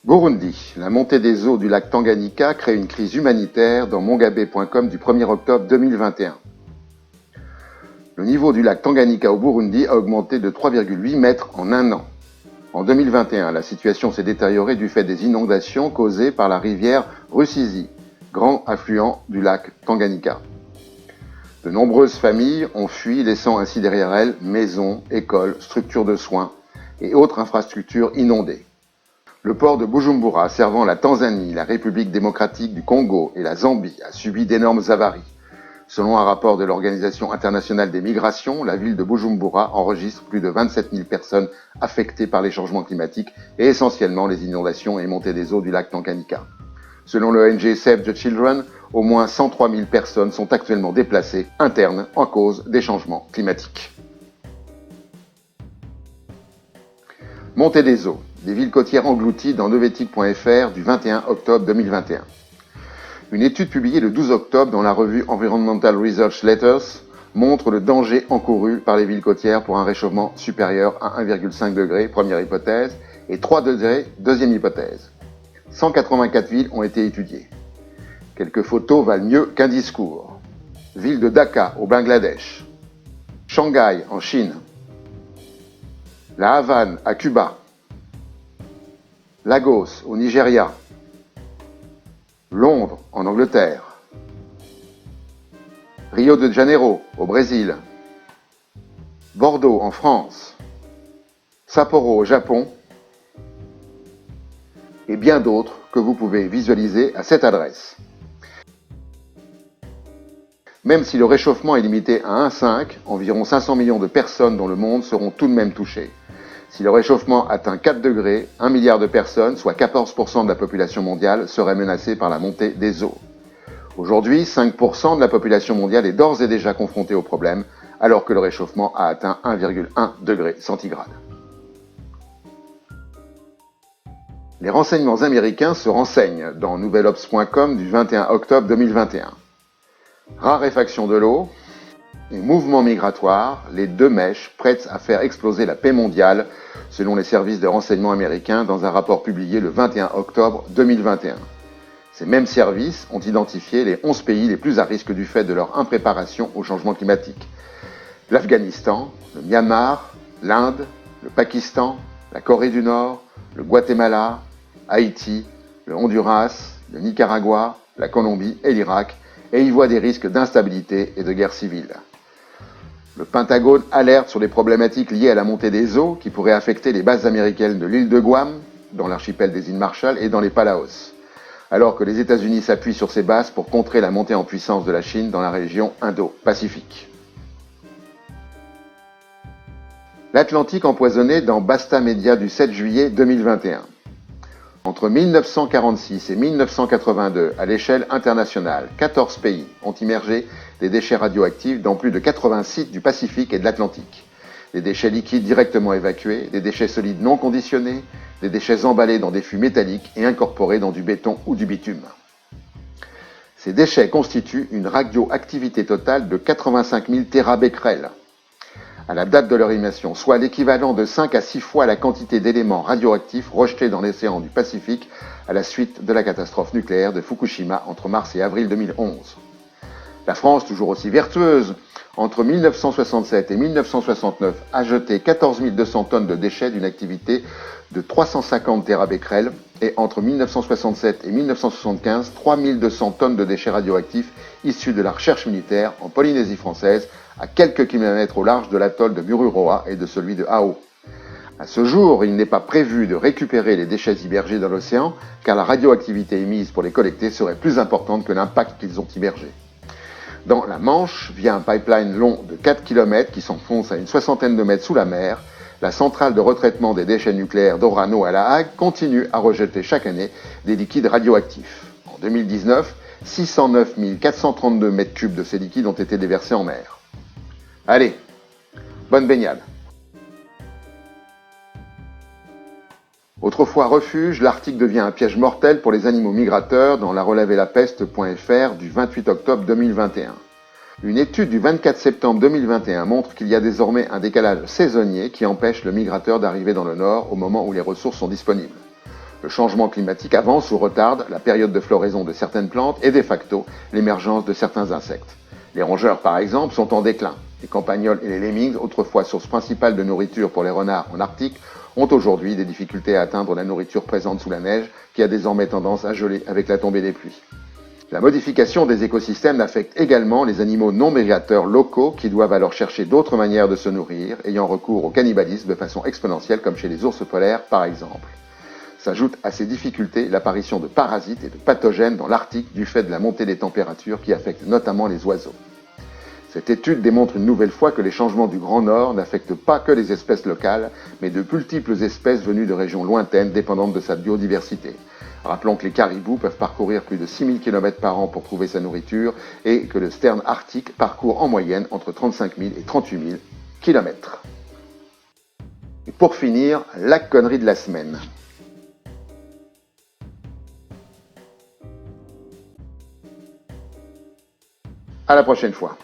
Burundi. La montée des eaux du lac Tanganyika crée une crise humanitaire dans mongabe.com du 1er octobre 2021. Le niveau du lac Tanganyika au Burundi a augmenté de 3,8 mètres en un an. En 2021, la situation s'est détériorée du fait des inondations causées par la rivière Rusizi, grand affluent du lac Tanganyika. De nombreuses familles ont fui, laissant ainsi derrière elles maisons, écoles, structures de soins et autres infrastructures inondées. Le port de Bujumbura, servant la Tanzanie, la République démocratique du Congo et la Zambie, a subi d'énormes avaries. Selon un rapport de l'Organisation internationale des migrations, la ville de Bujumbura enregistre plus de 27 000 personnes affectées par les changements climatiques et essentiellement les inondations et montées des eaux du lac Tanganyika. Selon l'ONG Save the Children, au moins 103 000 personnes sont actuellement déplacées internes en cause des changements climatiques. Montée des eaux, des villes côtières englouties dans novetic.fr du 21 octobre 2021. Une étude publiée le 12 octobre dans la revue Environmental Research Letters montre le danger encouru par les villes côtières pour un réchauffement supérieur à 1,5 degré, première hypothèse, et 3 degrés, deuxième hypothèse. 184 villes ont été étudiées. Quelques photos valent mieux qu'un discours. Ville de Dhaka au Bangladesh, Shanghai en Chine, La Havane à Cuba, Lagos au Nigeria, Londres en Angleterre, Rio de Janeiro au Brésil, Bordeaux en France, Sapporo au Japon et bien d'autres que vous pouvez visualiser à cette adresse. Même si le réchauffement est limité à 1,5, environ 500 millions de personnes dans le monde seront tout de même touchées. Si le réchauffement atteint 4 degrés, 1 milliard de personnes, soit 14% de la population mondiale, seraient menacées par la montée des eaux. Aujourd'hui, 5% de la population mondiale est d'ores et déjà confrontée au problème, alors que le réchauffement a atteint 1,1 degré centigrade. Les renseignements américains se renseignent dans nouvelobs.com du 21 octobre 2021. Raréfaction de l'eau et mouvement migratoire, les deux mèches prêtes à faire exploser la paix mondiale, selon les services de renseignement américains dans un rapport publié le 21 octobre 2021. Ces mêmes services ont identifié les 11 pays les plus à risque du fait de leur impréparation au changement climatique. L'Afghanistan, le Myanmar, l'Inde, le Pakistan, la Corée du Nord, le Guatemala, Haïti, le Honduras, le Nicaragua, la Colombie et l'Irak, et y voit des risques d'instabilité et de guerre civile. Le Pentagone alerte sur les problématiques liées à la montée des eaux qui pourraient affecter les bases américaines de l'île de Guam, dans l'archipel des îles Marshall et dans les Palaos, alors que les États-Unis s'appuient sur ces bases pour contrer la montée en puissance de la Chine dans la région Indo-Pacifique. L'Atlantique empoisonné dans Basta Media du 7 juillet 2021. Entre 1946 et 1982, à l'échelle internationale, 14 pays ont immergé des déchets radioactifs dans plus de 80 sites du Pacifique et de l'Atlantique. Des déchets liquides directement évacués, des déchets solides non conditionnés, des déchets emballés dans des fûts métalliques et incorporés dans du béton ou du bitume. Ces déchets constituent une radioactivité totale de 85 000 térabecquerels à la date de leur émission, soit l'équivalent de 5 à 6 fois la quantité d'éléments radioactifs rejetés dans l'océan du Pacifique à la suite de la catastrophe nucléaire de Fukushima entre mars et avril 2011. La France, toujours aussi vertueuse, entre 1967 et 1969, a jeté 14 200 tonnes de déchets d'une activité de 350 térabecquerels et entre 1967 et 1975, 3 200 tonnes de déchets radioactifs issus de la recherche militaire en Polynésie française, à quelques kilomètres au large de l'atoll de Mururoa et de celui de Hao. À ce jour, il n'est pas prévu de récupérer les déchets immergés dans l'océan, car la radioactivité émise pour les collecter serait plus importante que l'impact qu'ils ont immergé. Dans la Manche, via un pipeline long de 4 km qui s'enfonce à une soixantaine de mètres sous la mer, la centrale de retraitement des déchets nucléaires d'Orano à La Hague continue à rejeter chaque année des liquides radioactifs. En 2019, 609 432 mètres cubes de ces liquides ont été déversés en mer. Allez, bonne baignade. Autrefois refuge, l'Arctique devient un piège mortel pour les animaux migrateurs dans la relavelapeste.fr du 28 octobre 2021. Une étude du 24 septembre 2021 montre qu'il y a désormais un décalage saisonnier qui empêche le migrateur d'arriver dans le nord au moment où les ressources sont disponibles. Le changement climatique avance ou retarde la période de floraison de certaines plantes et de facto l'émergence de certains insectes. Les rongeurs, par exemple, sont en déclin. Les campagnols et les lemmings, autrefois source principale de nourriture pour les renards en Arctique, ont aujourd'hui des difficultés à atteindre la nourriture présente sous la neige, qui a désormais tendance à geler avec la tombée des pluies. La modification des écosystèmes affecte également les animaux non migrateurs locaux qui doivent alors chercher d'autres manières de se nourrir, ayant recours au cannibalisme de façon exponentielle comme chez les ours polaires par exemple. S'ajoute à ces difficultés l'apparition de parasites et de pathogènes dans l'Arctique du fait de la montée des températures qui affectent notamment les oiseaux. Cette étude démontre une nouvelle fois que les changements du Grand Nord n'affectent pas que les espèces locales, mais de multiples espèces venues de régions lointaines dépendantes de sa biodiversité. Rappelons que les caribous peuvent parcourir plus de 6000 km par an pour trouver sa nourriture et que le sterne arctique parcourt en moyenne entre 35 000 et 38 000 km. Et pour finir, la connerie de la semaine. À la prochaine fois.